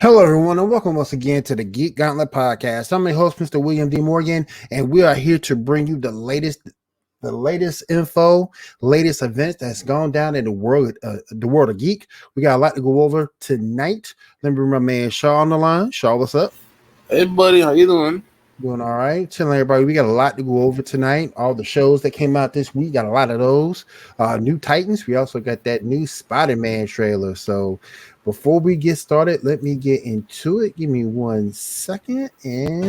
Hello, everyone, and welcome once again to the Geek Gauntlet podcast. I'm your host, Mr. William D. Morgan, and we are here to bring you the latest info, latest events that's gone down in the world of geek. We got a lot to go over tonight. Let me bring my man Shaw on the line. Shaw, what's up? Hey, buddy, how you doing? Doing all right. Telling everybody we got a lot to go over tonight. All the shows that came out this week, got a lot of those. New Titans. We also got that new Spider-Man trailer. So before we get started, let me get into it. Give me 1 second. And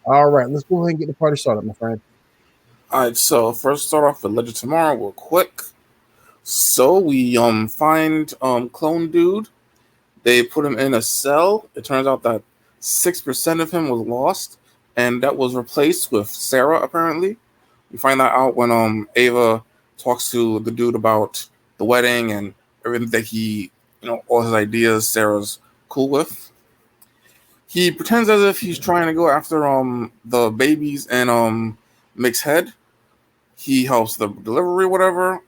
all right, let's go ahead and get the party started, my friend. All right, so first start off with Legend Tomorrow real quick. So we find Clone Dude. They put him in a cell. It turns out that 6% of him was lost, and that was replaced with Sarah, apparently. We find that out when Ava talks to the dude about the wedding and everything that he, all his ideas Sarah's cool with. He pretends as if he's trying to go after the babies and Mick's head. He helps the delivery, whatever.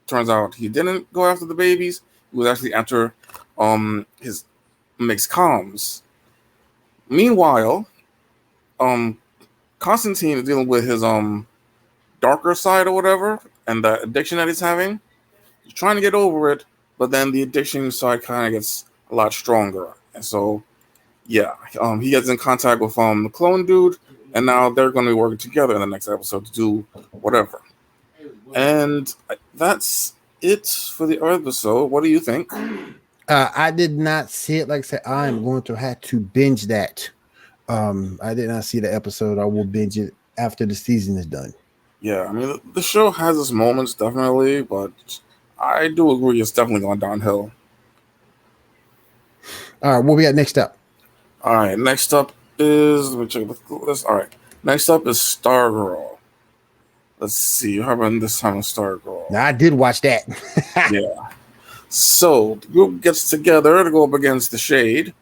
Turns out he didn't go after the babies. He was actually after his Mick's comms. Meanwhile, Constantine is dealing with his darker side or whatever, and the addiction that he's having. He's trying to get over it, but then the addiction side kind of gets a lot stronger. And so, yeah, he gets in contact with the Clone Dude, and now they're going to be working together in the next episode to do whatever. And that's it for the episode. What do you think? I did not see it. Like I said, I am going to have to binge that. I did not see the episode. I will binge it after the season is done. Yeah, I mean, the show has its moments, definitely, but I do agree it's definitely going downhill. All right, what we got next up? All right, next up is, let me check the list. All right, next up is Stargirl. Let's see, how about this time with Stargirl? Now, I did watch that. Yeah. So, the group gets together to go up against the Shade.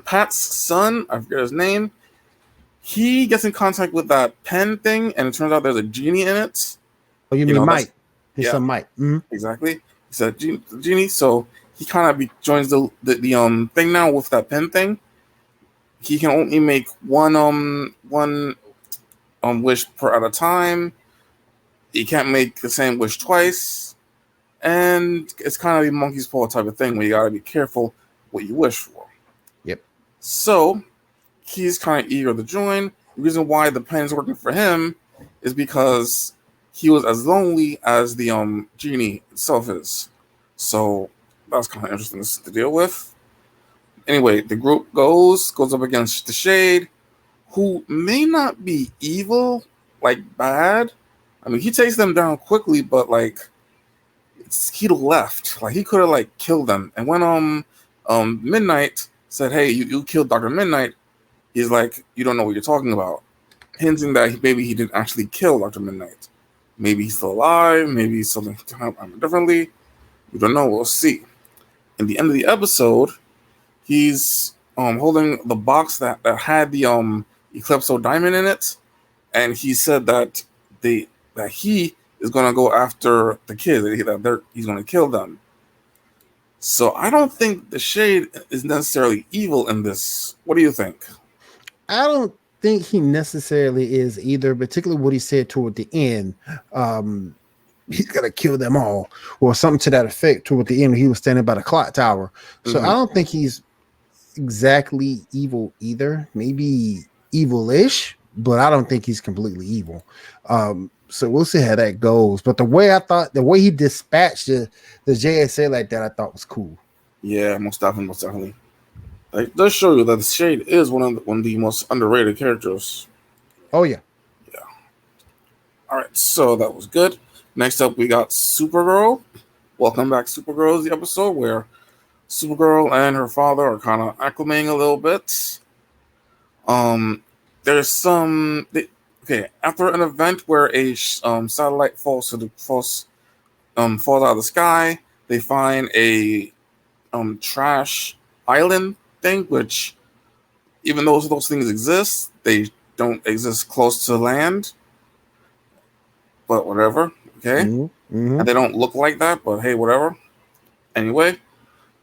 Pat's son, I forget his name, he gets in contact with that pen thing, and it turns out there's a genie in it. Oh, you mean Mike? His son Mike. Mm-hmm. Exactly. He's a genie, so he kind of joins the thing now with that pen thing. He can only make one wish at a time. He can't make the same wish twice, and it's kind of a monkey's paw type of thing where you gotta be careful what you wish for. Yep. So he's kind of eager to join. The reason why the pen is working for him is because he was as lonely as the genie itself is. So that's kind of interesting to deal with. Anyway, the group goes up against the Shade, who may not be evil, like bad. I mean, he takes them down quickly, but like he left. Like he could have like killed them. And when Midnight said, "Hey, you killed Dr. Midnight," he's like, "You don't know what you're talking about," hinting that maybe he didn't actually kill Dr. Midnight. Maybe he's still alive. Maybe he's something differently. We don't know. We'll see. In the end of the episode, he's holding the box that had the Eclipso diamond in it, and he said that he is going to go after the kids. That he's going to kill them. So I don't think the Shade is necessarily evil in this. What do you think? I don't think he necessarily is either, particularly what he said toward the end. He's gonna kill them all, or something to that effect toward the end. He was standing by the clock tower. So I don't think he's exactly evil either. Maybe evil-ish, but I don't think he's completely evil. So we'll see how that goes. But the way he dispatched the JSA like that, I thought was cool. Yeah, most definitely, most definitely. Like, does show you that the Shade is one of the most underrated characters. Oh yeah. Yeah. All right, so that was good. Next up, we got Supergirl. Welcome back, Supergirl is the episode where Supergirl and her father are kind of acclimating a little bit. Um, there's okay, after an event where a satellite falls out of the sky, they find a trash island thing, which even though those things exist, they don't exist close to land. But whatever, okay, Mm-hmm. Mm-hmm. and they don't look like that. But hey, whatever. Anyway,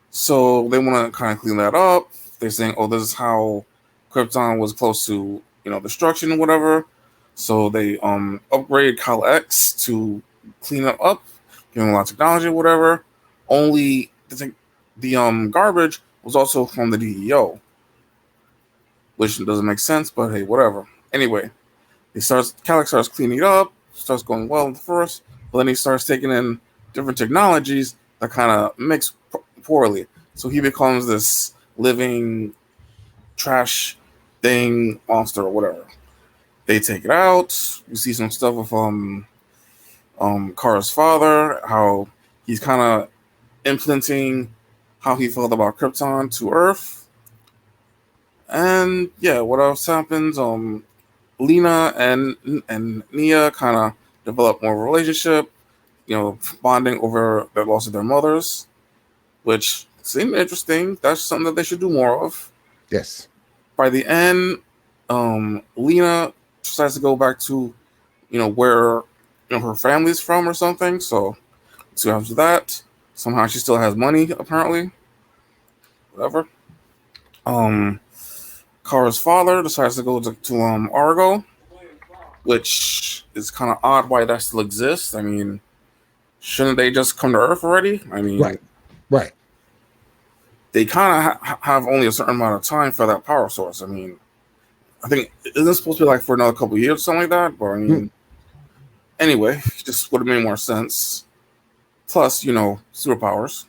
so they want to kind of clean that up. They're saying, "Oh, this is how Krypton was close to destruction and whatever." So they upgrade Kyle X to clean it up, give him a lot of technology, whatever. Only the garbage was also from the DEO, which doesn't make sense, but hey, whatever. Anyway, Kyle starts cleaning it up, starts going well at first, but then he starts taking in different technologies that kind of mix poorly. So he becomes this living trash thing, monster, or whatever. They take it out. You see some stuff of Kara's father, how he's kind of implementing how he felt about Krypton to Earth. And yeah, what else happens? Lena and Nia kind of develop more of a relationship, bonding over the loss of their mothers, which seemed interesting. That's something that they should do more of. Yes. By the end, Lena decides to go back to where her family's from or something. So let's see what happens with that. Somehow she still has money apparently. Whatever. Um, Kara's father decides to go to Argo, which is kind of odd why that still exists. I mean, shouldn't they just come to Earth already? I mean, Right. Right. they kind of have only a certain amount of time for that power source. I mean, I think isn't it supposed to be like for another couple of years, or something like that. But I Mm. mean, anyway, just would have made more sense. Plus, superpowers.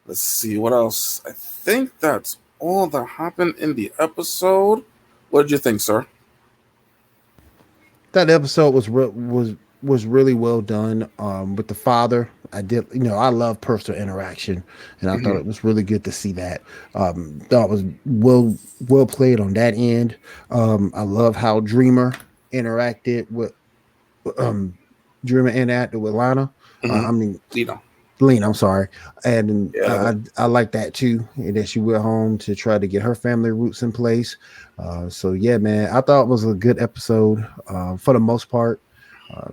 Let's see what else. I think that's all that happened in the episode. What did you think, sir? That episode was really well done. With the father, I did. I love personal interaction, and I thought Hmm. it was really good to see that. Thought it was well played on that end. I love how interacted with um Dreamer interacted with Lana. Hmm. I mean, Lena. Lena, I'm sorry, and Yeah, I like that too. And that she went home to try to get her family roots in place. So yeah, man, I thought it was a good episode for the most part.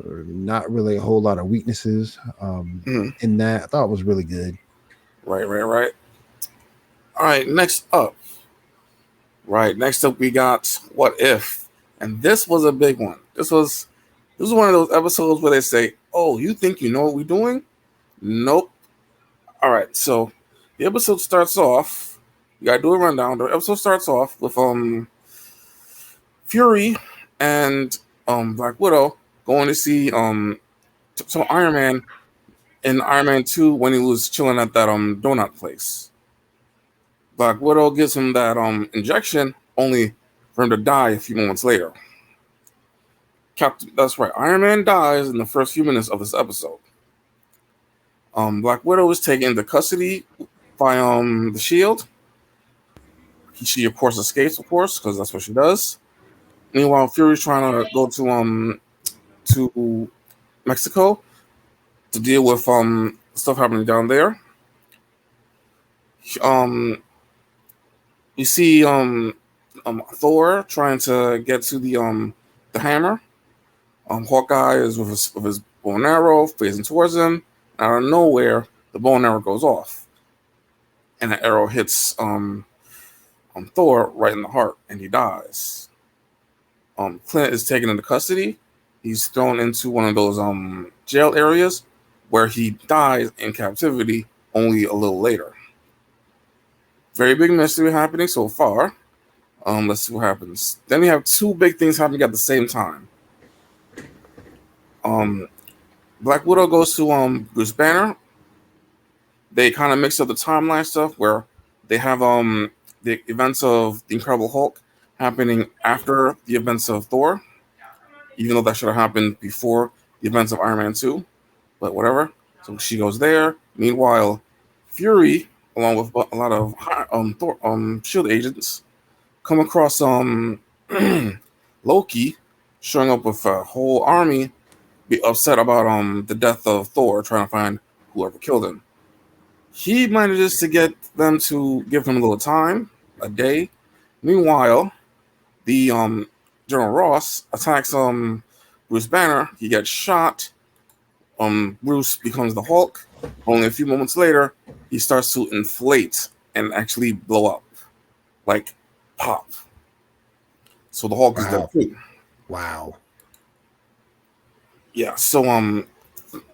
Not really a whole lot of weaknesses mhm. in that. I thought it was really good. Right, right, right. All right, next up. Right, next up we got What If, and this was a big one. This was one of those episodes where they say, "Oh, you think you know what we're doing?" Nope. All right, so the episode starts off. You gotta do a rundown. The episode starts off with Fury and Black Widow going to see so Iron Man in Iron Man 2 when he was chilling at that donut place. Black Widow gives him that injection only for him to die a few moments later. That's right. Iron Man dies in the first few minutes of this episode. Black Widow is taken into custody by the Shield. She of course escapes, of course, because that's what she does. Meanwhile, Fury's trying to go to Mexico to deal with stuff happening down there. Um, you see Thor trying to get to the hammer. Hawkeye is with his bow and arrow facing towards him. Out of nowhere, the bow and arrow goes off, and the arrow hits Thor right in the heart, and he dies. Clint is taken into custody. He's thrown into one of those jail areas where he dies in captivity only a little later. Very big mystery happening so far. Let's see what happens. Then we have two big things happening at the same time. Um, Black Widow goes to Bruce Banner. They kind of mix up the timeline stuff where they have the events of the Incredible Hulk happening after the events of Thor, even though that should have happened before the events of Iron Man 2, but whatever. So she goes there. Meanwhile, Fury, along with a lot of Shield agents, come across Loki showing up with a whole army, be upset about the death of Thor, trying to find whoever killed him. He manages to get them to give him a little time, a day. Meanwhile, the General Ross attacks Bruce Banner. He gets shot. Bruce becomes the Hulk. Only a few moments later, he starts to inflate and actually blow up, like pop. So the Hulk is dead too. Wow. Yeah. So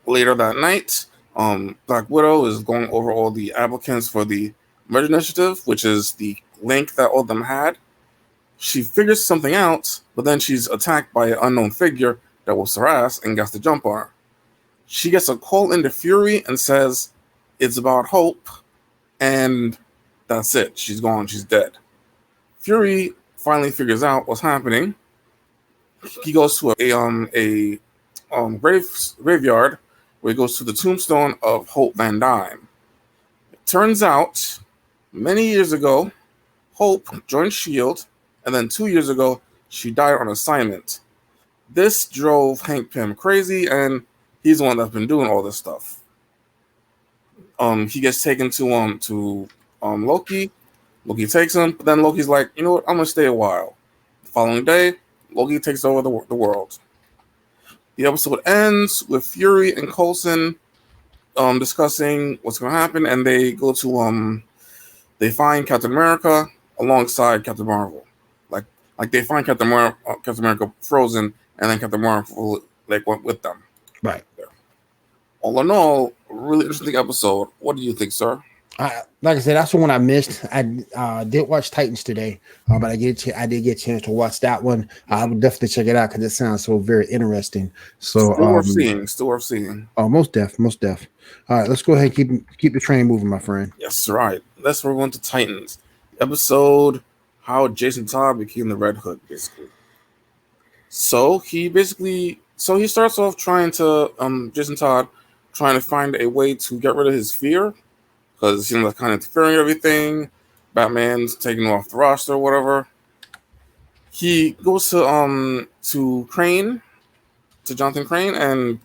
later that night, Black Widow is going over all the applicants for the merge initiative, which is the link that all of them had. She figures something out, but then she's attacked by an unknown figure that will harass and gets the jump on her. She gets a call into Fury and says it's about Hope, and that's it. She's gone. She's dead. Fury finally figures out what's happening. He goes to a graveyard where he goes to the tombstone of Hope Van Dyne. It turns out, many years ago, Hope joined S.H.I.E.L.D., and then 2 years ago, she died on assignment. This drove Hank Pym crazy, and he's the one that's been doing all this stuff. He gets taken to Loki. Loki takes him, but then Loki's like, you know what, I'm gonna stay a while. The following day, Loki takes over the world. The episode ends with Fury and Coulson discussing what's gonna happen, and they go to they find Captain America alongside Captain Marvel. Like they find Captain America frozen, and then Captain Marvel went with them. Right. There. All in all, really interesting episode. What do you think, sir? Like I said, that's the one I missed. I did watch Titans today, but I did get a chance to watch that one. I would definitely check it out because it sounds so very interesting. So still worth seeing. Oh, most deaf. All right, let's go ahead and keep the train moving, my friend. Yes, right. Let's move on to Titans episode. How Jason Todd became the Red Hood, basically. So he starts off trying to Jason Todd trying to find a way to get rid of his fear. Because it seems like kind of interfering with everything. Batman's taking him off the roster or whatever. He goes to Crane, to Jonathan Crane, and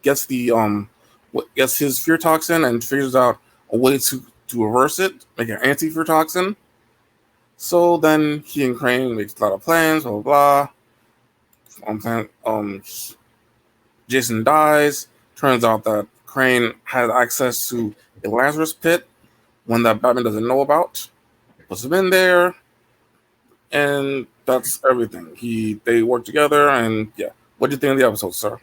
gets gets his fear toxin and figures out a way to reverse it, make an anti-fear toxin. So then he and Crane makes a lot of plans, blah blah blah. Jason dies. Turns out that Crane has access to a Lazarus pit, one that Batman doesn't know about. Puts him in there, and that's everything. They work together, and yeah. What do you think of the episode, sir?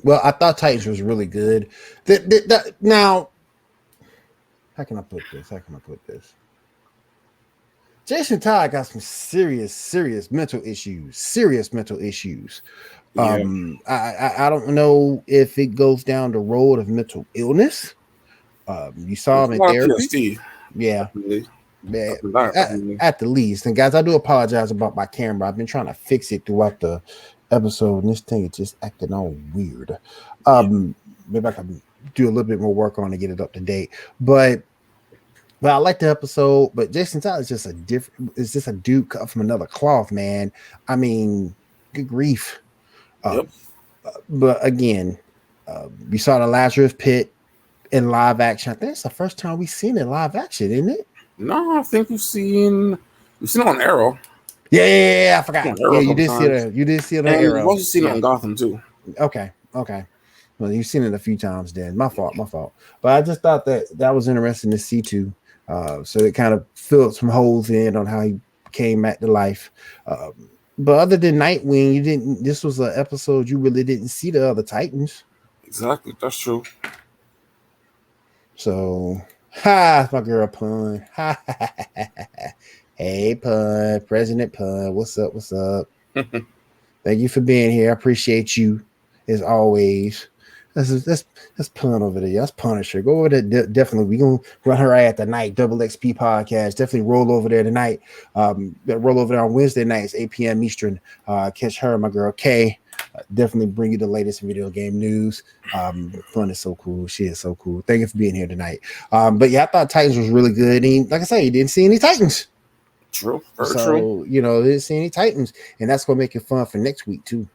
Well, I thought Titans was really good. Now, how can I put this? Jason Todd got some serious mental issues. Yeah. I don't know if it goes down the road of mental illness. You saw him in therapy. Yeah. At the least. And guys, I do apologize about my camera. I've been trying to fix it throughout the episode, and this thing is just acting all weird. Maybe I can do a little bit more work on it to get it up to date. But I like the episode, but Jason Todd is just a dude cut from another cloth, man. I mean, good grief. Yep. But again, we saw the Lazarus Pit in live action. I think it's the first time we've seen it in live action, isn't it? No, I think we've seen it on Arrow. Yeah, I forgot. Yeah, you did see it on Arrow. You've also seen it on Gotham too. Okay. Well, you've seen it a few times then. My fault. But I just thought that was interesting to see too. So it kind of filled some holes in on how he came back to life. But other than Nightwing, this was an episode you really didn't see the other Titans. Exactly, that's true. So Ha, my girl Pun. Ha, ha, ha, ha, ha. Hey Pun, President Pun. What's up? What's up? Thank you for being here. I appreciate you as always. That's Pun over there. That's Punisher. Go over there. Definitely. We gonna run her at tonight. Double XP podcast. Definitely roll over there tonight. Roll over there on Wednesday nights, 8 p.m. Eastern. Catch her, my girl Kay. Definitely bring you the latest video game news. Fun is so cool. She is so cool. Thank you for being here tonight. But yeah, I thought Titans was really good. And like I said, you didn't see any Titans. True, very So true. didn't see any Titans, and that's gonna make it fun for next week too.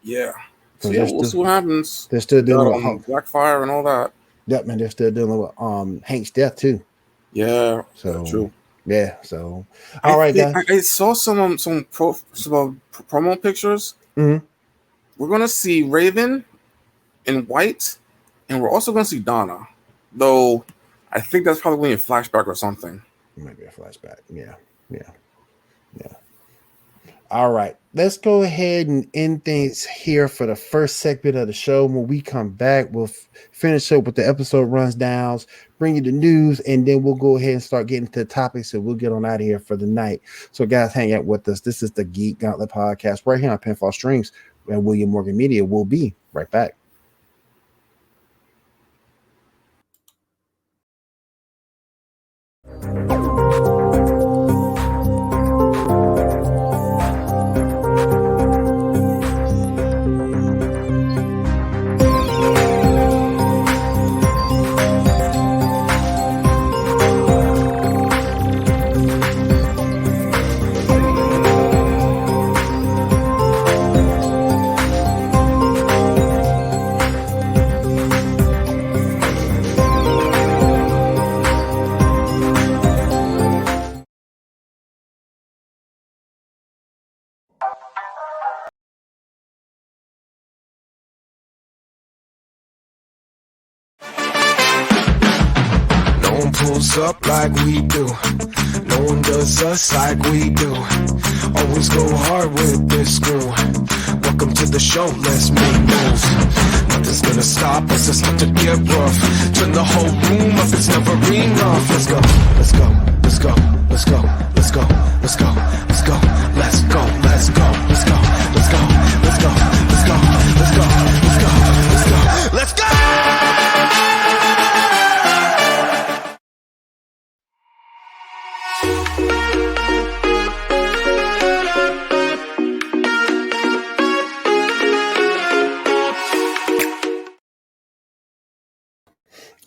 Yeah. So Because yeah, we'll see what happens. they're still We got dealing with Blackfire and all that. Yep, man, they're still dealing with Hank's death too. Yeah, So true. yeah, so all right, guys. I saw some promo pictures. Mm-hmm. We're gonna see Raven in white, and we're also gonna see Donna. Though I think that's probably a flashback or something. Maybe a flashback. Yeah. All right, let's go ahead and end things here for the first segment of the show. When we come back, we'll finish up with the episode runs downs, bring you the news, and then we'll go ahead and start getting to the topics, and we'll get on out of here for the night. So, guys, hang out with us. This is the Geek Gauntlet podcast right here on Pinfall Streams and William Morgan Media. We'll be right back. Pulls up like we do. No one does us like we do. Always go hard with this crew. Welcome to the show, let's make moves. Nothing's gonna stop us, it's not to get rough. Turn the whole room up, it's never enough. Let's go, let's go, let's go, let's go, let's go, let's go, let's go, let's go, let's go, let's go, let's go, let's go, let's go, let's go, let's go, let's go, let's go.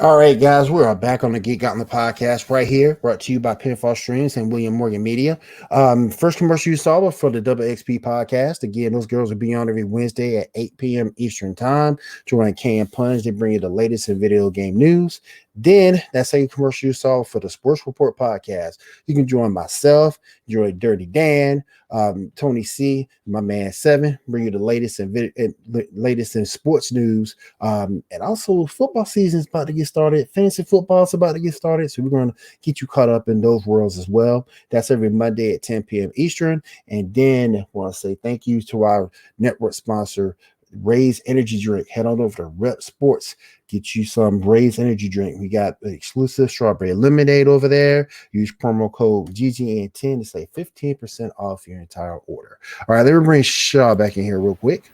All right, guys, we are back on the Geek Out on the podcast right here, brought to you by Pinfall Streams and William Morgan Media. First commercial you saw was for the Double XP podcast. Again, those girls will be on every Wednesday at 8 p.m. Eastern Time. Join Kay and Punch. They bring you the latest in video game news. Then that same commercial you saw for the Sports Report podcast. You can join myself, join Dirty Dan, Tony C, my man Seven, bring you the latest in sports news. And also football season is about to get started. Fantasy football is about to get started. So we're going to get you caught up in those worlds as well. That's every Monday at 10 p.m. Eastern. And then I want to say thank you to our network sponsor, Raise Energy Drink. Head on over to Rep Sports. Get you some Raise Energy Drink. We got the exclusive strawberry lemonade over there. Use promo code GGN10 to save 15% off your entire order. All right, let me bring Shaw back in here real quick.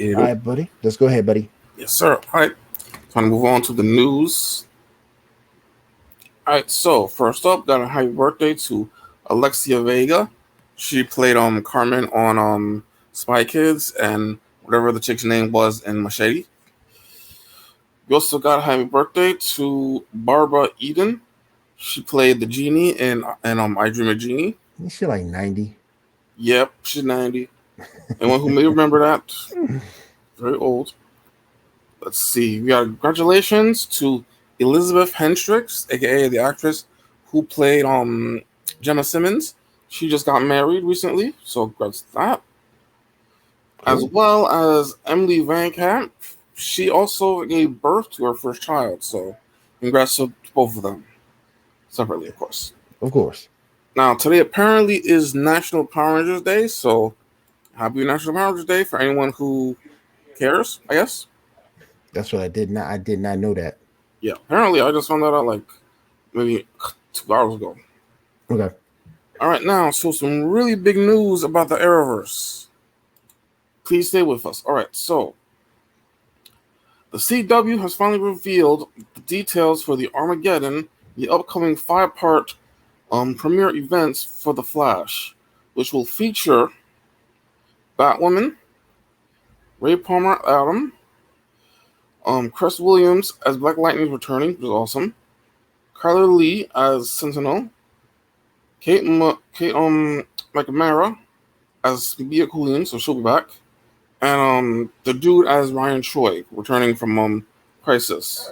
All right, buddy. Let's go ahead, buddy. Yes, sir. All right. Time to move on to the news. All right. So first up, got a happy birthday to Alexia Vega. She played Carmen on Spy Kids and whatever the chick's name was in Machete. We also got a happy birthday to Barbara Eden. She played the genie in I Dream of Jeannie. Is she like 90? Yep, she's 90. Anyone who may remember that? Very old. Let's see. We got congratulations to Elizabeth Hendricks, aka the actress who played Gemma Simmons. She just got married recently, so congrats to that. Cool. As well as Emily Van Camp. She also gave birth to her first child, so congrats to both of them. Separately, of course. Of course. Now, today apparently is National Power Rangers Day, so happy National Power Rangers Day for anyone who cares, I guess. That's what I did not know that. Yeah, apparently I just found that out like maybe 2 hours ago. Okay. All right, now, so some really big news about the Arrowverse. Please stay with us. All right, so the CW has finally revealed the details for the Armageddon, the upcoming 5-part premiere events for The Flash, which will feature Batwoman, Ray Palmer Adam, Chris Williams as Black Lightning returning, which is awesome. Kyler Lee as Sentinel, Kate McNamara as Mia Cooling, so she'll be back, and the dude as Ryan Choi, returning from Crisis.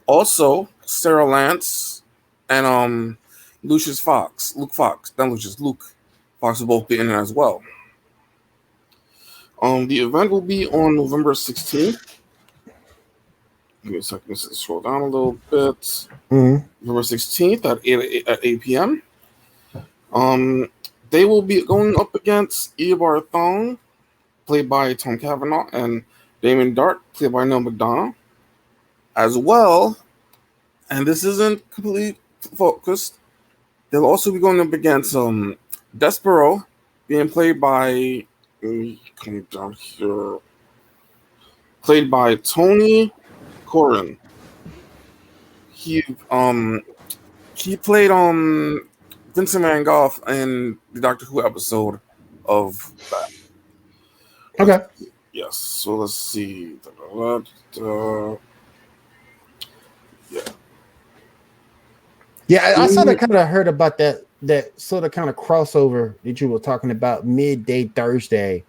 Also, Sarah Lance and Luke Fox, not Lucius, Luke Fox will both be in it as well. The event will be on November 16th. Give me a second to scroll down a little bit. Mm-hmm. November 16th at 8 p.m. They will be going up against Eobard Thawne, played by Tom Cavanaugh, and Damon Dark, played by Neil McDonough, as well. And this isn't completely focused. They'll also be going up against Despero, being played by down here, played by Tony Corrin. He played Vincent Van Gogh in the Doctor Who episode of that. Okay. Yes. So let's see. Yeah. Yeah, I sort of kind of heard about that sort of kind of crossover that you were talking about midday Thursday,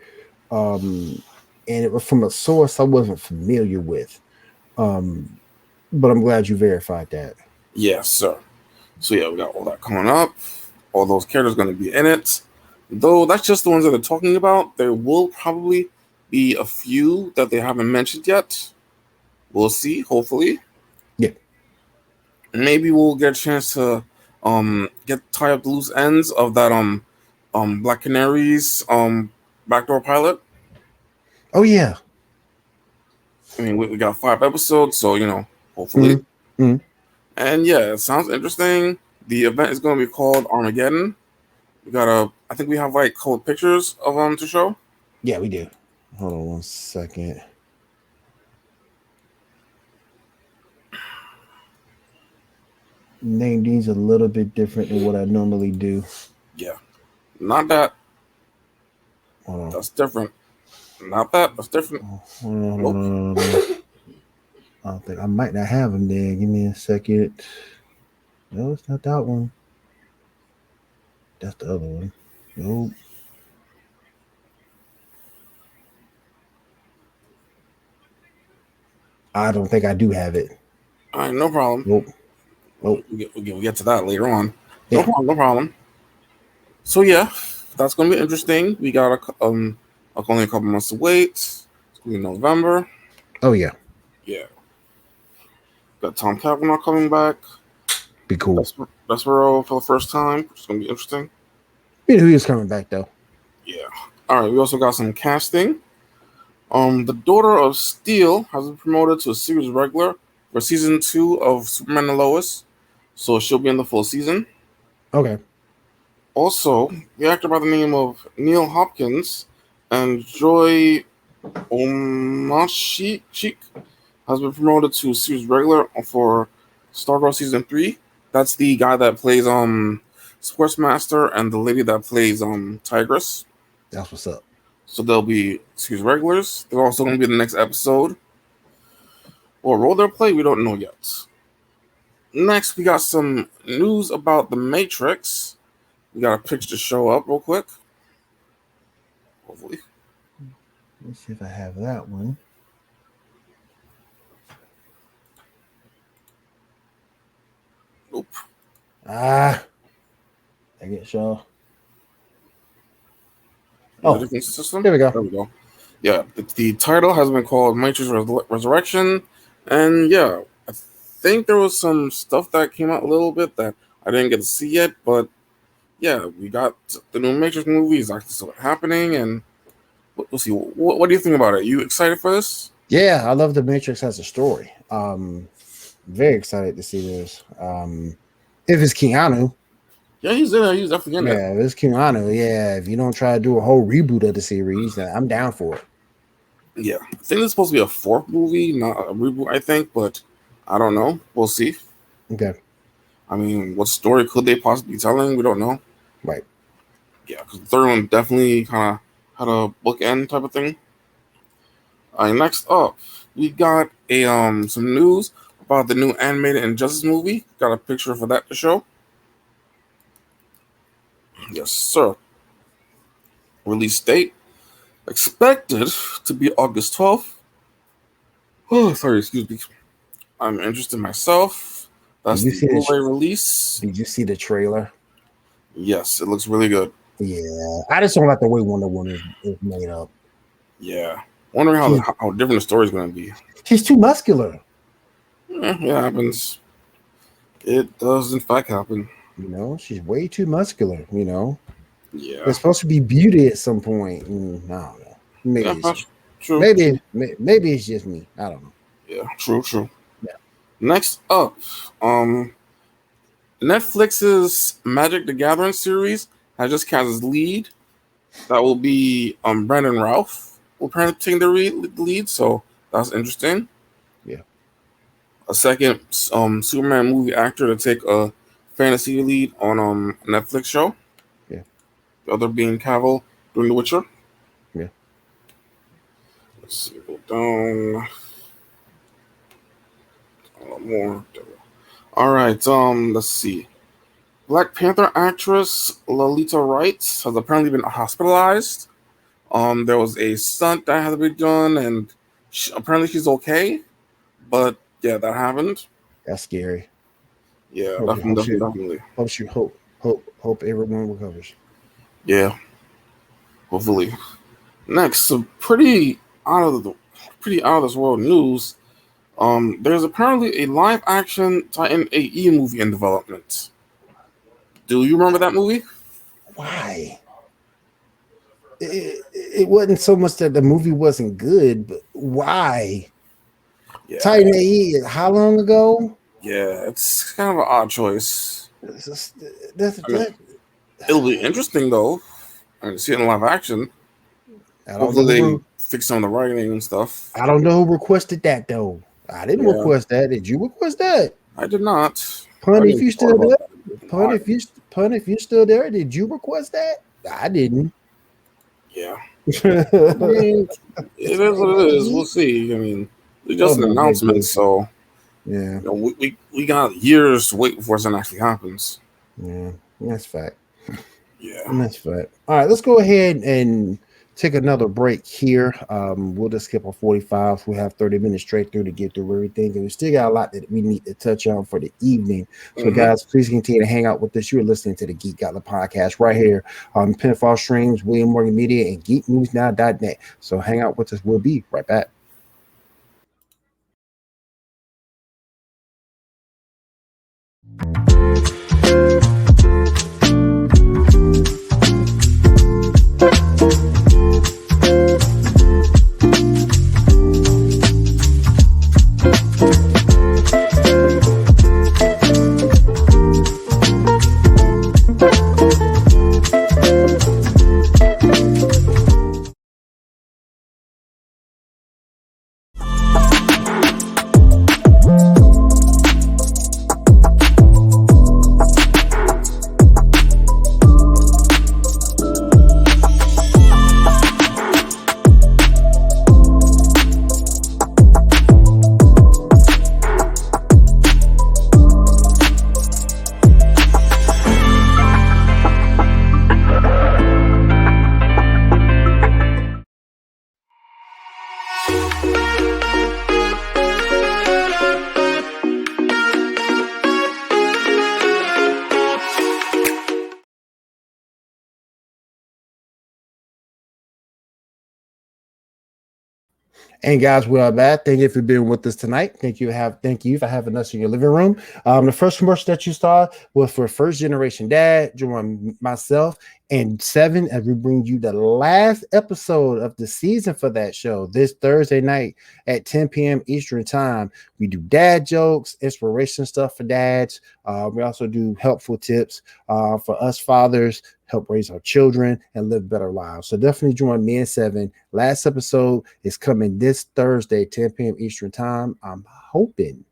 and it was from a source I wasn't familiar with, but I'm glad you verified that. Yes, sir. So yeah, we got all that coming up. All those characters going to be in it. Though that's just the ones that they're talking about. There will probably be a few that they haven't mentioned yet. We'll see. Hopefully. Yeah. Maybe we'll get a chance to tie up the loose ends of that Black Canaries backdoor pilot. Oh yeah. I mean, we got 5 episodes, so hopefully. Mm-hmm. And yeah, it sounds interesting. The event is going to be called Armageddon. I think we have like cold pictures of them to show. Yeah, we do. Hold on one second. Name these a little bit different than what I normally do. Yeah, not that. Hold on. That's different. Not that. That's different. Hold on. I don't think I might not have them there. Give me a second. No, it's not that one. That's the other one. Nope. I don't think I do have it. All right, no problem. Nope. We'll get to that later on. Yeah. No problem. So yeah, that's gonna be interesting. We got only a couple months to wait. It's gonna be November. Oh yeah. Yeah. Got Tom Cavanaugh coming back. Be cool. That's for the first time. It's gonna be interesting. You know who is coming back though. Yeah. All right. We also got some casting. The Daughter of Steel has been promoted to a series regular for season 2 of Superman and Lois, so she'll be in the full season. Okay. Also, the actor by the name of Neil Hopkins and Joy Omashik has been promoted to series regular for Stargirl season 3. That's the guy that plays Sportsmaster and the lady that plays Tigress. That's what's up. So they'll be series regulars. They're also going to be in the next episode. What role they'll play, we don't know yet. Next, we got some news about The Matrix. We got a picture to show up real quick. Hopefully. Let's see if I have that one. Nope. I get Shaw. Oh, different system? There we go. There we go. Yeah, the title has been called Matrix Resurrection. And yeah, I think there was some stuff that came out a little bit that I didn't get to see yet. But yeah, we got the new Matrix movie is actually still happening. And we'll see. What do you think about it? You excited for this? Yeah, I love The Matrix as a story. Very excited to see this. If it's Keanu, Yeah, he's in there. He's definitely in there. yeah, if it's Keanu, yeah. If you don't try to do a whole reboot of the series, then I'm down for it. Yeah, I think it's supposed to be a fourth movie, not a reboot. I think, but I don't know. We'll see. Okay, I mean, what story could they possibly be telling? We don't know. right. Yeah, because the third one definitely kind of had a bookend type of thing. Next up, we got a some news about the new animated Injustice movie. Got a picture for that to show. Yes, sir. Release date expected to be August 12th. Oh, sorry, excuse me. I'm interested myself. That's Did you the see the Blu-ray release. Did you see the trailer? Yes, it looks really good. Yeah, I just don't like the way Wonder Woman is made up. Yeah, wondering how different the story's going to be. She's too muscular. Yeah, it happens. It does in fact happen. You know, she's way too muscular. You know, Yeah, it's supposed to be beauty at some point. I don't know. Maybe yeah, it's, that's true. maybe it's just me. I don't know. Yeah, true. Yeah. Next up, Netflix's Magic the Gathering series has just cast as lead. That will be Brandon Routh will apparently take the lead, so that's interesting. Yeah. A second Superman movie actor to take a fantasy lead on a Netflix show. Yeah. The other being Cavill doing The Witcher. Yeah. Let's see, go down. More. All right. Let's see. Black Panther actress Lolita Wright has apparently been hospitalized. There was a stunt that had to be done, and apparently she's okay. But yeah, that happened. That's scary. Yeah, definitely. Hope everyone recovers. Yeah, hopefully. Next, some pretty out of this world news. There's apparently a live action Titan AE movie in development. Do you remember that movie? Why? It wasn't so much that the movie wasn't good, but why? Yeah. Titan AE, how long ago? Yeah, it's kind of an odd choice. It'll be interesting though. I see it in live action. Hopefully they fix some of the writing and stuff. I don't know who requested that though. I didn't request that. Did you request that? I did not. Pun, if you still there. Pun, if you're still there, did you request that? I didn't. Yeah. I mean, it is what it is. We'll see. I mean, it's just an announcement, so yeah. You know, we got years to wait before something actually happens. Yeah, that's fact. Yeah, that's fact. All right, let's go ahead and take another break here. We'll just skip a 45. We have 30 minutes straight through to get through everything, and we still got a lot that we need to touch on for the evening. So, guys, please continue to hang out with us. You're listening to the Geek Gauntlet podcast right here on Pinfall Streams, William Morgan Media, and GeekNewsNow.net. So, hang out with us. We'll be right back. And guys, we are back. Thank you for being with us tonight. Thank you for having us in your living room. The first commercial that you saw was for First Generation Dad, join myself and Seven as we bring you the last episode of the season for that show this Thursday night at 10 p.m. Eastern time. We do dad jokes, inspiration stuff for dads. We also do helpful tips for us fathers, help raise our children and live better lives. So definitely join me and Seven. Last episode is coming this Thursday, 10 p.m. Eastern time. I'm hoping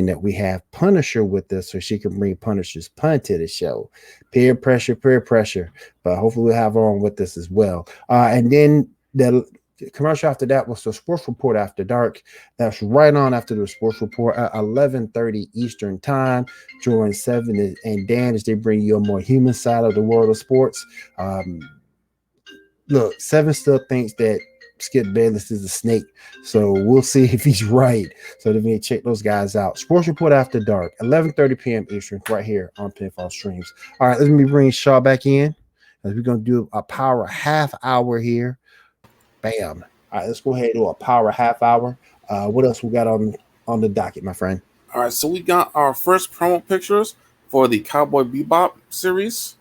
that we have Punisher with us so she can bring Punisher's pun to the show. Peer pressure. But hopefully we'll have her on with us as well. And then the commercial after that was the Sports Report After Dark. That's right on after the Sports Report at 11:30 Eastern time. Join Seven and Dan as they bring you a more human side of the world of sports. Look, Seven still thinks that Skip Bayless is a snake, so we'll see if he's right. So let me check those guys out. Sports Report After Dark, 11:30 p.m. Eastern, right here on Pinfall Streams. All right, let me bring Shaw back in as we're gonna do a power half hour here. Bam. All right, let's go ahead and do a power half hour. What else we got on the docket, my friend? All right, so we got our first promo pictures for the Cowboy Bebop series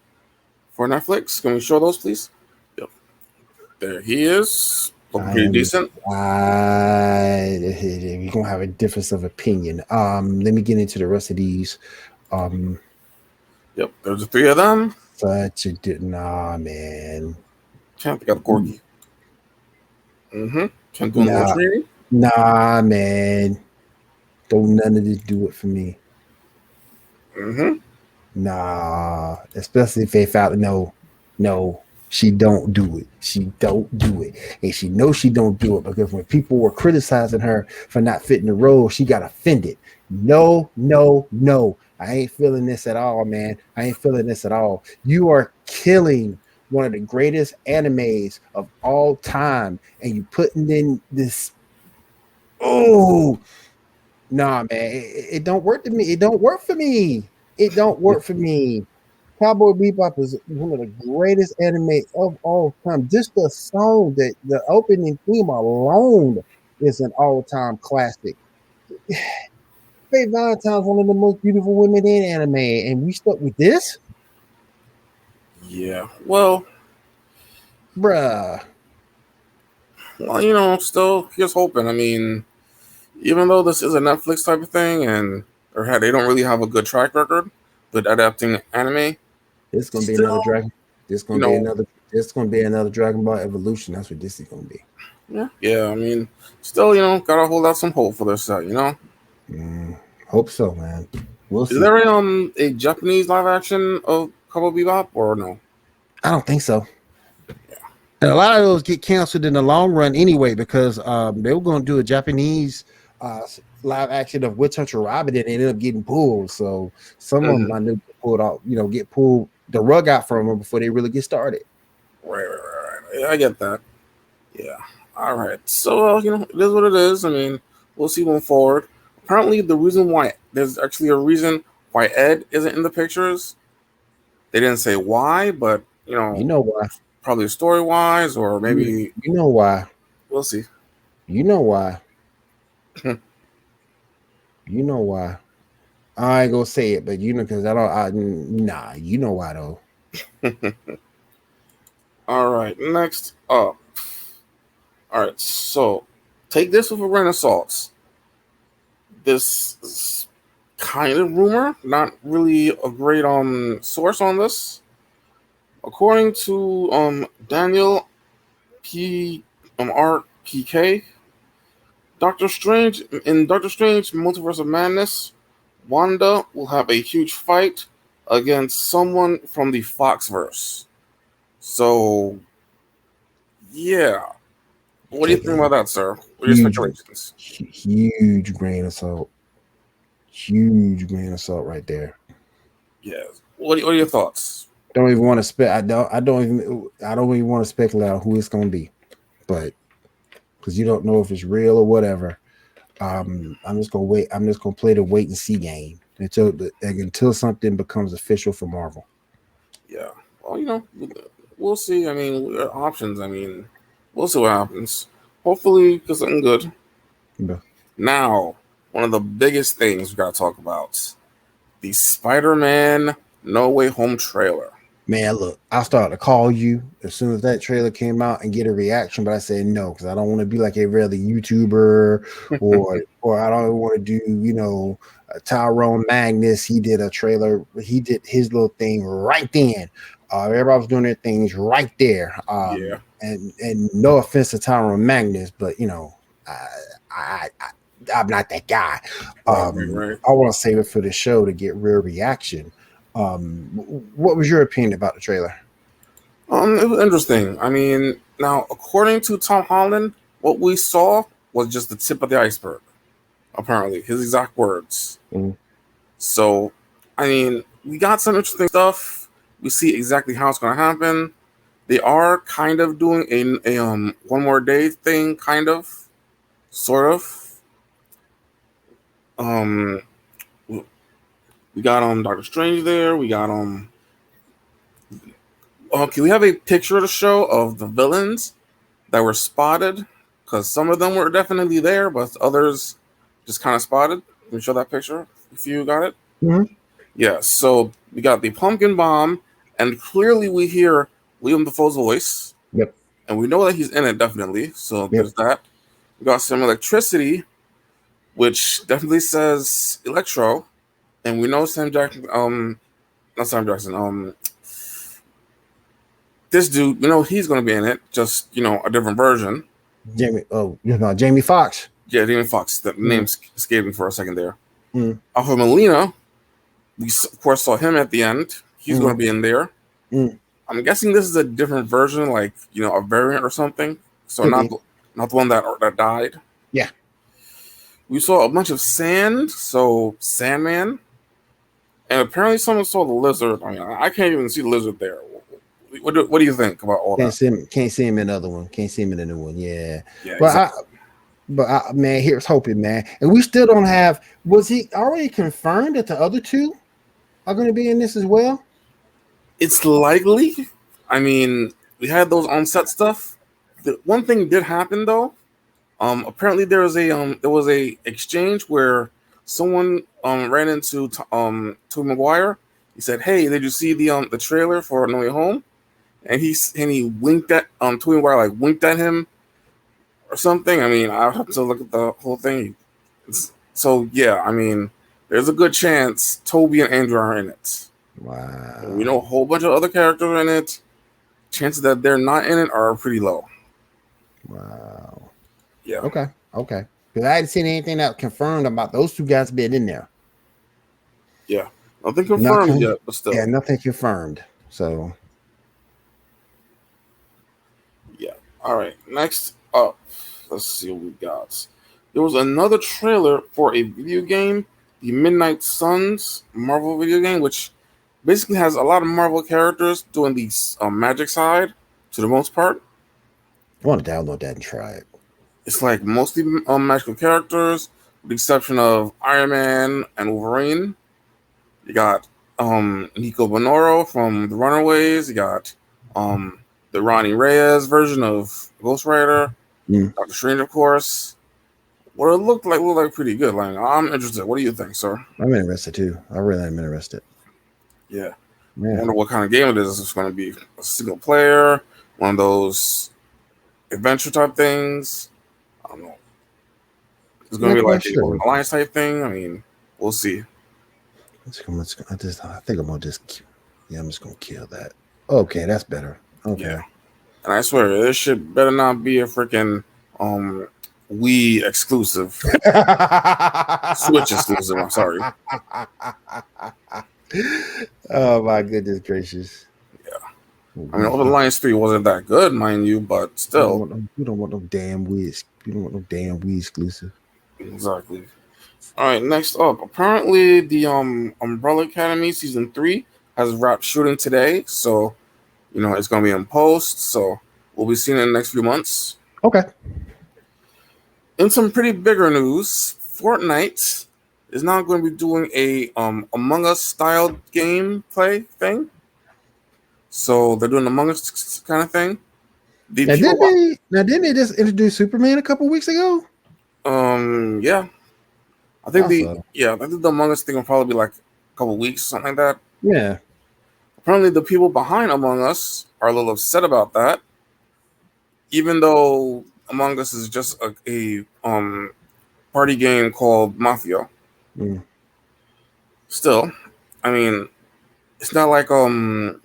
for Netflix. Can we show those, please? Yep. There he is. Looking pretty decent. We're gonna have a difference of opinion. Let me get into the rest of these. Yep, there's the three of them. Man. Can't pick up Corgi. Can't do more training. Nah, man. Don't none of this do it for me. Nah, especially if they found no, she don't do it. She don't do it, and she knows she don't do it because when people were criticizing her for not fitting the role, she got offended. No. I ain't feeling this at all, man. I ain't feeling this at all. You are killing one of the greatest animes of all time, and you putting in this. Oh, nah, man, it don't work to me. It don't work for me. Cowboy Bebop is one of the greatest anime of all time. Just the song that the opening theme alone is an all-time classic. Faye Valentine's one of the most beautiful women in anime, and we stuck with this? Yeah, well, bruh. Well, still here's hoping. I mean, even though this is a Netflix type of thing, and they don't really have a good track record with adapting anime. It's gonna be another Dragon. It's gonna be another Dragon Ball Evolution. That's what this is gonna be. Yeah. I mean, still, gotta hold out some hope for this set. Hope so, man. We'll see. Is there a Japanese live action of Cowboy Bebop or no? I don't think so. Yeah. And a lot of those get canceled in the long run anyway because they were going to do a Japanese live action of Witch Hunter Robin and ended up getting pulled. So some of them I knew pulled out, get pulled the rug out from them before they really get started. Right. I get that. Yeah. All right. So it is what it is. I mean, we'll see going forward. Apparently, there's actually a reason why Ed isn't in the pictures. They didn't say why, but you know why. Probably story wise, or maybe you know why. We'll see. You know why. You know why. I ain't gonna say it, but because you know why though. All right, next up. All right, so take this with a grain of salt. This is kind of rumor, not really a great source on this. According to Daniel RPK, Doctor Strange Multiverse of Madness, Wanda will have a huge fight against someone from the Foxverse. So, yeah. What do you think about that, sir? What are your speculations? Huge grain of salt. Huge grain of salt right there. Yeah. What are your thoughts? Don't even want to I don't even want to speculate on who it's going to be, but because you don't know if it's real or whatever. I'm just gonna wait. I'm just gonna play the wait and see game until something becomes official for Marvel. Yeah. Well, we'll see. I mean, options. I mean, we'll see what happens. hopefully get something good. Yeah. Now, one of the biggest things we gotta talk about: the Spider-Man No Way Home trailer. Man, look, I started to call you as soon as that trailer came out and get a reaction, but I said no because I don't want to be like every other YouTuber or I don't want to do, Tyrone Magnus. He did a trailer, he did his little thing right then. Everybody was doing their things right there. Yeah. And no offense to Tyrone Magnus, but I'm not that guy. Right. I want to save it for the show to get real reaction. What was your opinion about the trailer? It was interesting. I mean, now according to Tom Holland, what we saw was just the tip of the iceberg. Apparently, his exact words. Mhm. So, I mean, we got some interesting stuff. We see exactly how it's going to happen. They are kind of doing a one more day thing, kind of, sort of. Um, we got Doctor Strange there. We got Okay, we have a picture of the show of the villains that were spotted because some of them were definitely there, but others just kind of spotted. Let me show that picture if you got it. Mhm. Yeah, so we got the pumpkin bomb, and clearly we hear William Dafoe's voice, Yep. and we know that he's in it definitely. So Yep. there's that. We got some electricity, which definitely says Electro, and we know Sam Jackson. Not Sam Jackson. This dude, he's going to be in it, just a different version. Jamie Foxx. Yeah, Damon Fox. The name's escaping for a second there. Mm. Alpha Molina, we of course saw him at the end. He's going to be in there. Mm. I'm guessing this is a different version, like a variant or something. So not the one that died. Yeah. We saw a bunch of sand, so Sandman, and apparently someone saw the lizard. I mean, I can't even see the lizard there. What do you think about all that? Can't see him in another one. Can't see him in the new one. Yeah. Yeah, But exactly. man, here's hoping, man. And we still don't have. Was he already confirmed that the other two are going to be in this as well? It's likely. I mean, we had those on-set stuff. The one thing did happen though. Apparently there was a exchange where someone ran into Tobey Maguire. He said, "Hey, did you see the trailer for No Way Home?" And he winked at Tobey Maguire, like winked at him or something. I mean, I have to look at the whole thing. So yeah, I mean, there's a good chance Toby and Andrew are in it. Wow. And we know a whole bunch of other characters in it. Chances that they're not in it are pretty low. Wow. Yeah. Okay. Because I hadn't seen anything that confirmed about those two guys being in there. Yeah. Nothing confirmed yet, but still. Yeah, nothing confirmed. So. Yeah. All right. Next up, let's see what we got. There was another trailer for a video game, the Midnight Suns Marvel video game, which basically has a lot of Marvel characters doing the magic side to the most part. I want to download that and try it. It's like mostly magical characters, with the exception of Iron Man and Wolverine. You got Nico Bonoro from The Runaways. You got the Ronnie Reyes version of Ghost Rider. Doctor Strange, of course. What it looked like pretty good. Like, I'm interested. What do you think, sir? I'm interested too. I really am interested. Yeah. I wonder what kind of game it is. It's going to be a single player, one of those adventure type things. I don't know. It's going to be like an alliance type thing. I mean, we'll see. I think I'm gonna just. Yeah, I'm just gonna kill that. Okay, that's better. Okay. Yeah. And I swear, this shit better not be a freaking Wii exclusive. Switch exclusive. I'm sorry. Oh my goodness gracious. Yeah. I mean, Alliance 3 wasn't that good, mind you, but still. We don't want no damn Wii. We don't want no damn Wii exclusive. Exactly. All right, next up. Apparently, the Umbrella Academy Season 3 has wrapped shooting today, so, it's going to be in post, so we'll be seeing it in the next few months. Okay. In some pretty bigger news, Fortnite is now going to be doing a Among Us style gameplay thing. So they're doing Among Us kind of thing. The Now people, didn't they just introduce Superman a couple weeks ago? yeah, I think Also, I think the Among Us thing will probably be like a couple weeks, something like that. yeah. Apparently, the people behind Among Us are a little upset about that, even though Among Us is just a party game called Mafia. Mm. Still, I mean, it's not like um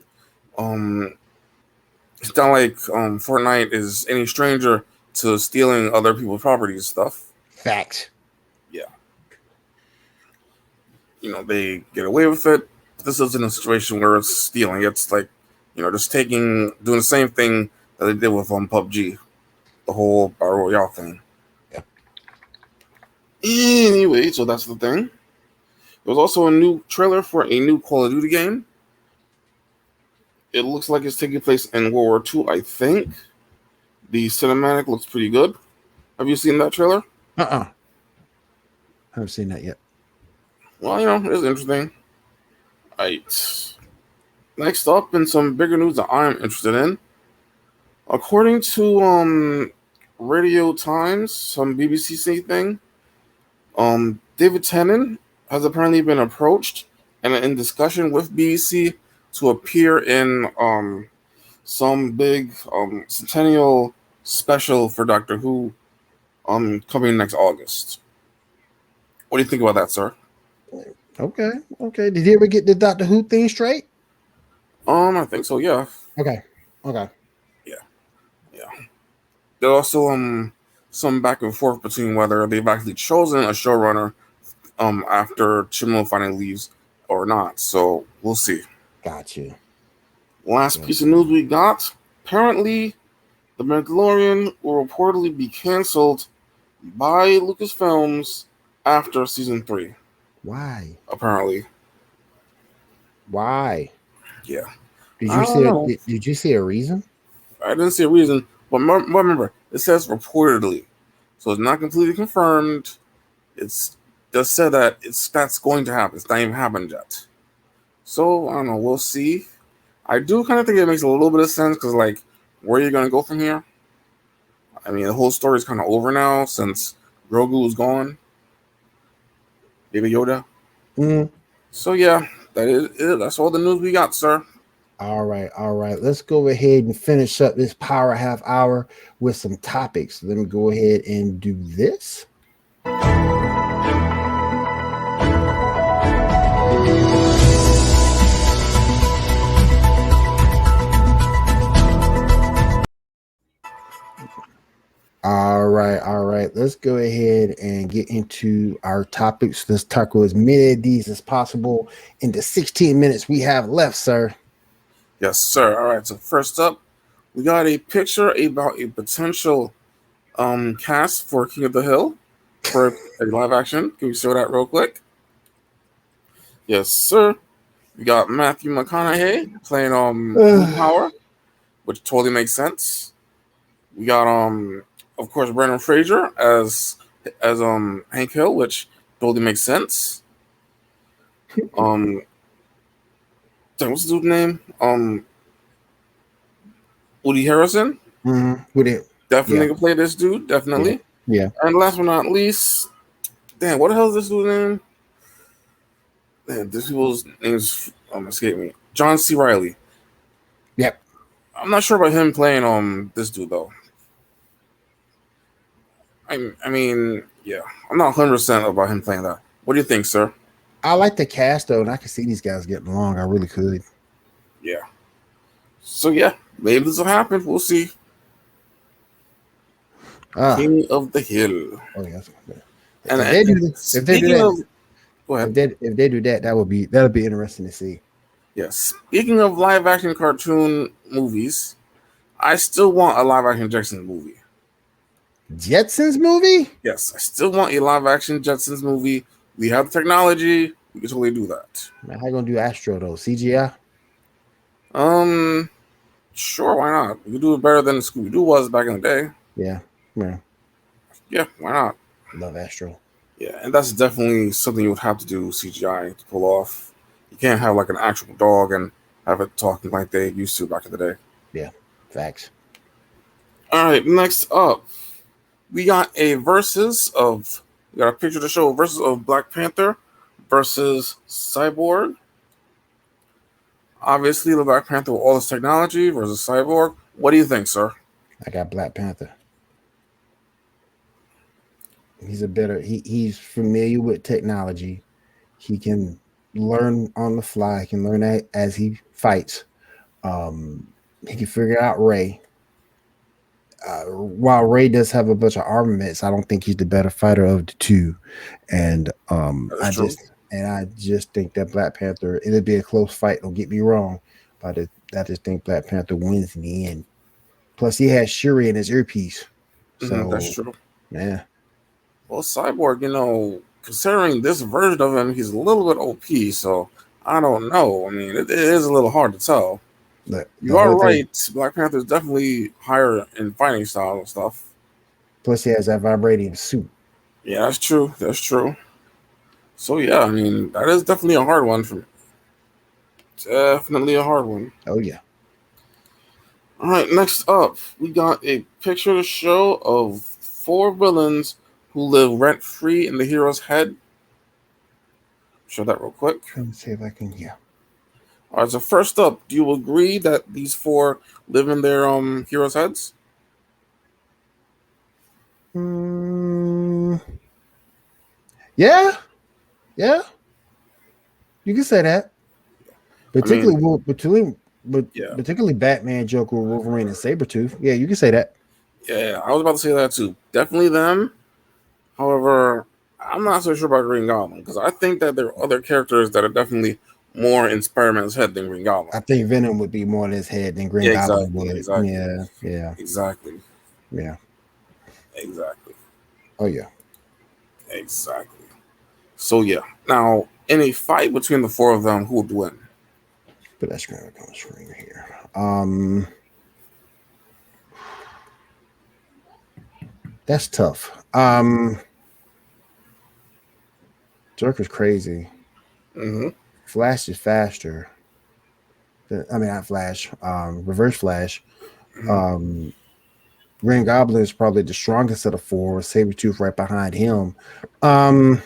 it's not like Fortnite is any stranger to stealing other people's properties and stuff. Facts. Yeah, they get away with it. This isn't a situation where it's stealing. It's like, just doing the same thing that they did with PUBG, the whole Battle Royale thing. Yeah. Anyway, so that's the thing. There was also a new trailer for a new Call of Duty game. It looks like it's taking place in World War II, I think. The cinematic looks pretty good. Have you seen that trailer? Haven't seen that yet. Well, it's interesting. Right. Next up, in some bigger news that I am interested in. According to Radio Times, some BBC thing, David Tennant has apparently been approached and in discussion with BBC to appear in some big centennial special for Doctor Who coming next August. What do you think about that, sir? Okay. Did you ever get the Doctor Who thing straight? I think so, yeah. Okay. Yeah. There's also some back and forth between whether they've actually chosen a showrunner after Chimlo finally leaves or not. So we'll see. Got you. Last piece of news we got. Apparently, The Mandalorian will reportedly be canceled by Lucasfilms after season 3. Why? Apparently. Why? Yeah. Did you see a reason? I didn't see a reason, but remember, it says reportedly. So it's not completely confirmed. It's just said that that's going to happen. It's not even happened yet. So, I don't know. We'll see. I do kind of think it makes a little bit of sense because, like, where are you going to go from here? I mean, the whole story is kind of over now since Grogu is gone. Baby Yoda. Mm. So, yeah, that's all the news we got, sir. All right. Let's go ahead and finish up this power half hour with some topics. Let me go ahead and do this. All right. Let's go ahead and get into our topics. Let's tackle as many of these as possible in the 16 minutes we have left, sir. Yes, sir. All right. So first up, we got a picture about a potential cast for King of the Hill for a live action. Can we show that real quick? Yes, sir. We got Matthew McConaughey playing Blue Power, which totally makes sense. We got of course Brendan Fraser as Hank Hill, which totally makes sense. What's the dude's name? Woody Harrelson. Woody Definitely can play this dude. Definitely. Yeah. And last but not least, damn, what the hell is this dude's name? Man, this people's names escape me. John C. Reilly. Yep. I'm not sure about him playing this dude though. I mean, yeah, I'm not 100% about him playing that. What do you think, sir? I like the cast though, and I can see these guys getting along. I really could. Yeah. So yeah, maybe this will happen. We'll see. King of the Hill. Oh yes. And if they do that, go ahead. If they do that, that'll be interesting to see. Yes. Speaking of live action cartoon movies, I still want a live action Jetsons movie. Jetsons movie? Yes, I still want a live action Jetsons movie. We have the technology. We can totally do that. Man, how you gonna do Astro though? CGI? Sure, why not? We can do it better than Scooby-Doo was back in the day. Yeah. Yeah, why not? Love Astro. Yeah, and that's definitely something you would have to do CGI to pull off. You can't have like an actual dog and have it talking like they used to back in the day. Yeah, facts. All right, next up, we got a picture to show versus of Black Panther versus Cyborg. Obviously, the Black Panther with all this technology versus Cyborg. What do you think, sir? I got Black Panther. He's familiar with technology. He can learn on the fly. He can learn as he fights. He can figure out Ray. While Ray does have a bunch of armaments, I don't think he's the better fighter of the two. And That's true. I just think that Black Panther, it'll be a close fight. Don't get me wrong, but I just think Black Panther wins in the end. Plus, he has Shuri in his earpiece, so That's true. yeah. Well, Cyborg, considering this version of him, he's a little bit OP. So I don't know. I mean, it is a little hard to tell. You are right. Black Panther is definitely higher in fighting style and stuff. Plus, he has that vibranium suit. Yeah, that's true. That's true. So yeah, I mean, that is definitely a hard one for me. Definitely a hard one. Oh yeah. All right, next up, we got a picture to show of 4 villains who live rent-free in the hero's head. Show that real quick. Let me see if I can. Yeah. All right, so first up, do you agree that these 4 live in their heroes' heads? Yeah. Yeah. You can say that. Particularly Batman, Joker, Wolverine, and Sabretooth. Yeah, you can say that. Yeah, I was about to say that too. Definitely them. However, I'm not so sure about Green Goblin because I think that there are other characters that are definitely more in Spider-Man's head than Green Goblin. I think Venom would be more in his head than Green Goblin would. Exactly. Yeah. Exactly. Yeah. Exactly. Oh yeah. Exactly. So yeah. Now, in a fight between the 4 of them, who would win? But that's going to come screen here. That's tough. Joker's crazy. Flash is faster. Not Flash. Reverse Flash. Green Goblin is probably the strongest of the 4. Sabretooth right behind him. And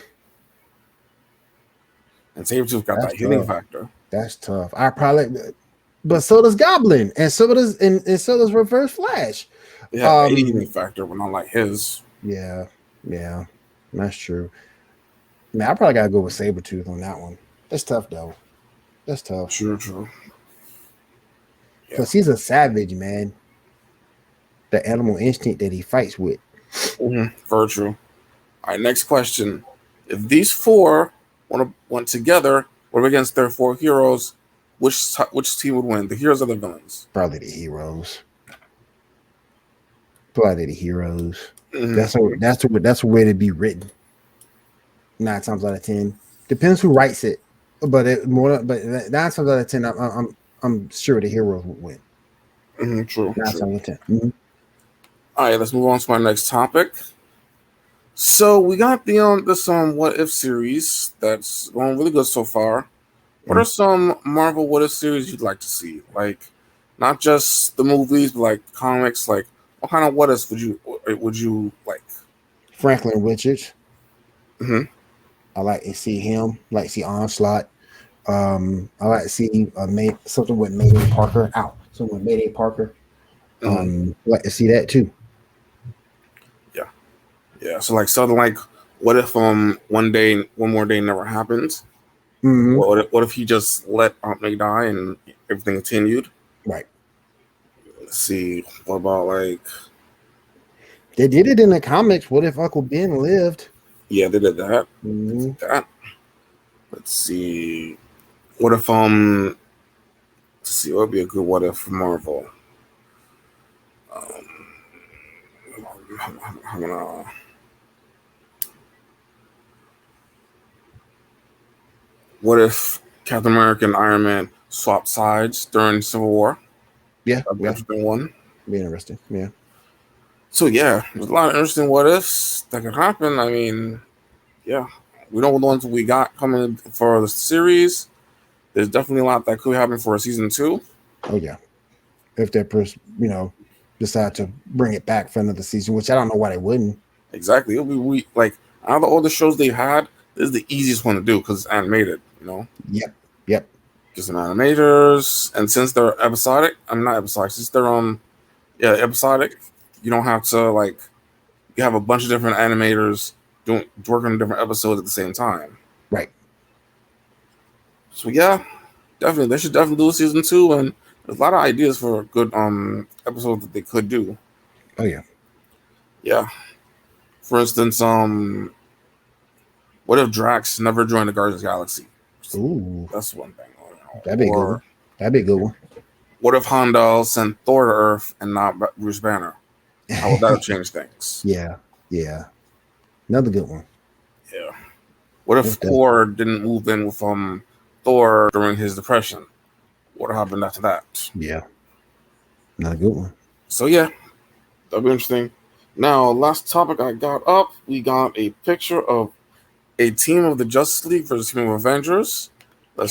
Sabretooth got that healing factor. That's tough. But so does Goblin, and so does Reverse Flash. Yeah, a healing factor, but not like his. Yeah, that's true. Man, I probably gotta go with Sabretooth on that one. That's tough though. That's tough. True. Because he's a savage, man. The animal instinct that he fights with. Very true. All right, next question. If these 4 went together, or against their 4 heroes, which team would win? The heroes or the villains? Probably the heroes. That's a way to be written. 9 times out of 10. Depends who writes it. But 9 times out of 10, I'm sure the heroes would win. True. 9 times out of 10. All right, let's move on to my next topic. So we got this What If series that's going really good so far. What are some Marvel What If series you'd like to see? Like, not just the movies, but like comics. Like, what kind of what ifs would you like? Franklin Richards. I like to see him. Like to see Onslaught. I like to see something with Mayday Parker out. Something with Mayday Parker. I like to see that too. Yeah. So like something like, what if one more day never happens? What if he just let Aunt May die and everything continued? Right. Let's see. What about like? They did it in the comics. What if Uncle Ben lived? Yeah, they did that. Let's see. What if let's see, what would be a good what if for Marvel? I'm gonna. What if Captain America and Iron Man swapped sides during Civil War? Yeah, that's been one. Be interesting. Yeah. So yeah, there's a lot of interesting what ifs that could happen. I mean, yeah, we know the ones we got coming for the series. There's definitely a lot that could happen for a season 2. Oh yeah, if that person, decide to bring it back for another season, which I don't know why they wouldn't. Exactly. It'll be like out of all the shows they had, this is the easiest one to do because it's animated. Yep. Yep. Just an animators, and since they're episodic, I'm not episodic. Since they're episodic, you don't have to you have a bunch of different animators working on different episodes at the same time. Right. So yeah, definitely they should definitely do a season 2, and there's a lot of ideas for good episodes that they could do. Oh yeah. Yeah. For instance, what if Drax never joined the Guardians of the Galaxy? Ooh, That's one thing. that'd be a good one. That'd be a good one. What if Heimdall sent Thor to Earth and not Bruce Banner? How would that have changed things? Yeah. Another good one. Yeah. What if Thor didn't move in with Thor during his depression? What happened after that? Yeah. Another good one. So yeah, that'd be interesting. Now, last topic I got up, we got a picture of a team of the Justice League versus a team of Avengers. I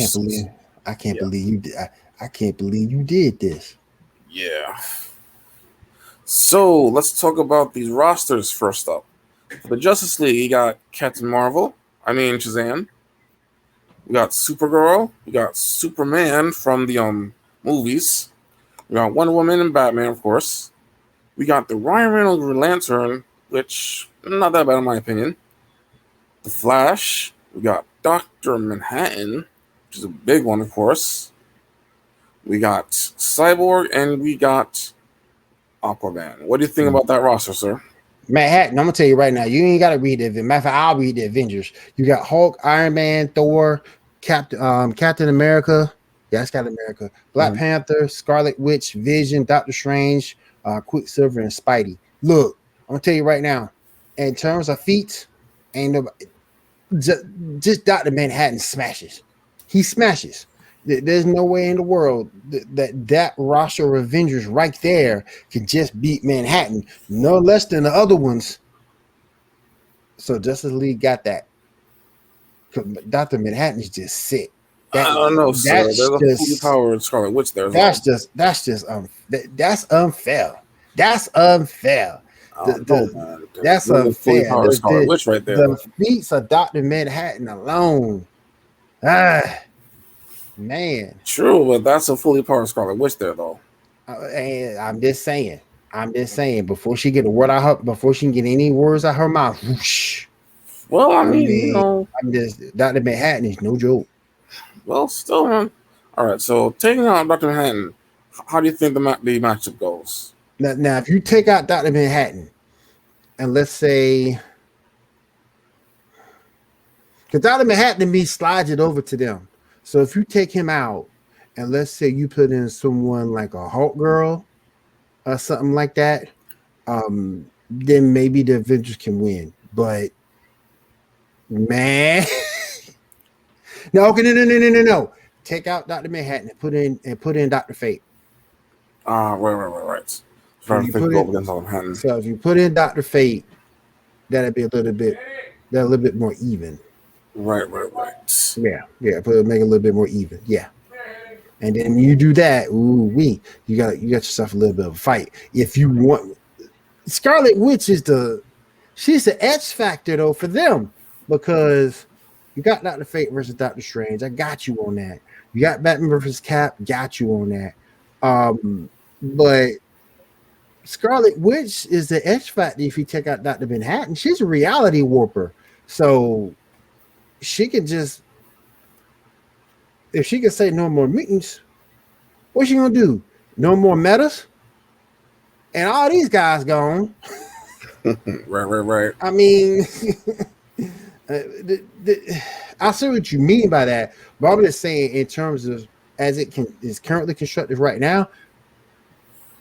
can't believe you did. I can't believe you did this. Yeah. So let's talk about these rosters first up. For the Justice League, you got Shazam. We got Supergirl. We got Superman from the movies. We got Wonder Woman and Batman, of course. We got the Ryan Reynolds Green Lantern, which not that bad in my opinion. The Flash. We got Dr. Manhattan, which is a big one, of course. We got Cyborg, and we got Aquaman. What do you think about that roster, sir? Manhattan, I'm gonna tell you right now, you ain't gotta read the matter of fact, I'll read the Avengers. You got Hulk, Iron Man, Thor, Captain America, that's Captain America, Black Panther, Scarlet Witch, Vision, Doctor Strange, Quicksilver, and Spidey. Look, I'm gonna tell you right now, in terms of feats, ain't nobody just Dr. Manhattan smashes. He smashes. There's no way in the world that roster of Avengers right there can just beat Manhattan, no less than the other ones. So Justice League got that. Dr. Manhattan is just sick. I don't know, sir. There's a fully powered Scarlet Witch there. That's unfair. That's unfair. That's unfair. Scarlet Witch right there. The feats of Dr. Manhattan alone. Man, true, but that's a fully powered Scarlet Witch there, though. And I'm just saying. Before she get a word out her, before she can get any words out her mouth, whoosh. Well, I mean, I'm just Dr. Manhattan is no joke. Well, still, man. All right, so taking out Dr. Manhattan, how do you think the matchup goes? Now, if you take out Dr. Manhattan, and let's say, because Dr. Manhattan to me slides it over to them. So if you take him out, and let's say you put in someone like a Hulk girl or something like that, then maybe the Avengers can win. But man, no. Take out Dr. Manhattan and put in Dr. Fate. Right. So if you put in Dr. Fate, that'll be a little bit more even. Right. Yeah. Make it a little bit more even. Yeah. And then when you do that, you got yourself a little bit of a fight. If you want, Scarlet Witch she's the X factor though for them, because you got Dr. Fate versus Dr. Strange. I got you on that. You got Batman versus Cap. Got you on that. But Scarlet Witch is the X factor. If you take out Dr. Manhattan, she's a reality warper. So she can just, if she can say no more meetings, what's she gonna do? No more metas? And all these guys gone. Right. I mean, I see what you mean by that, but I'm just saying in terms of as it is currently constructed right now,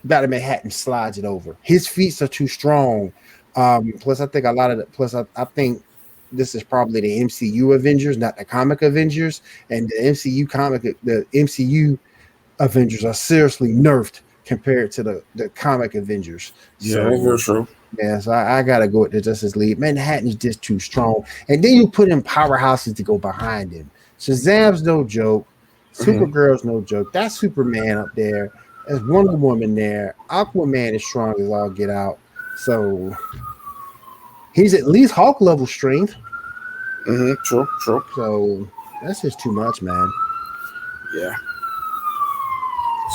Dr. Manhattan slides it over. His feats are too strong. Plus, I think I think this is probably the MCU Avengers, not the comic Avengers. And the MCU Avengers are seriously nerfed compared to the comic Avengers. Yeah, very true. Yeah, so I gotta go with the Justice League. Manhattan is just too strong. And then you put in powerhouses to go behind him. Shazam's no joke. Supergirl's no joke. That's Superman up there. There's Wonder Woman there. Aquaman is strong as all get out. So he's at least Hulk level strength. True. So that's just too much, man. Yeah.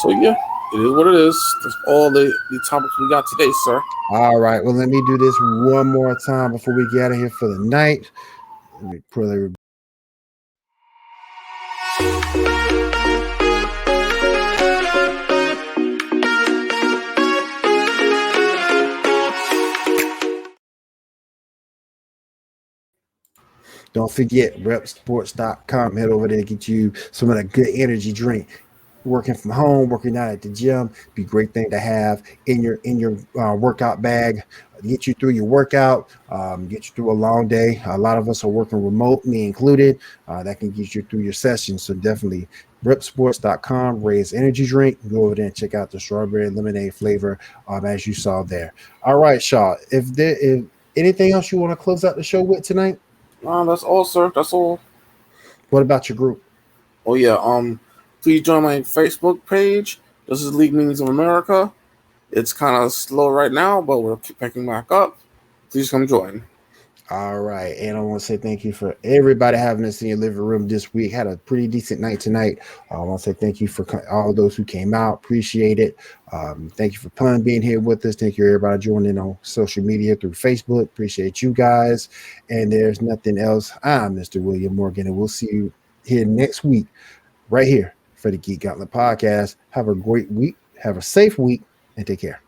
So yeah, it is what it is. That's all the topics we got today, sir. All right. Well, let me do this one more time before we get out of here for the night. Let me pull everybody. Don't forget repsports.com. Head over there and get you some of that good energy drink. Working from home, working out at the gym, be a great thing to have in your workout bag. Get you through your workout, get you through a long day. A lot of us are working remote, me included. That can get you through your session. So definitely repsports.com, Raise energy drink. Go over there and check out the strawberry lemonade flavor as you saw there. All right, Shaw. If anything else you want to close out the show with tonight? That's all, sir. That's all. What about your group? Oh yeah. Please join my Facebook page. This is League Meetings of America. It's kind of slow right now, but we're picking back up. Please come join. All right. And I want to say thank you for everybody having us in your living room this week. Had a pretty decent night tonight. I want to say thank you for all those who came out. Appreciate it. Thank you for Pun being here with us. Thank you, everybody, joining on social media through Facebook. Appreciate you guys. And there's nothing else. I'm Mr. William Morgan, and we'll see you here next week right here for the Geek Gauntlet podcast. Have a great week. Have a safe week, and take care.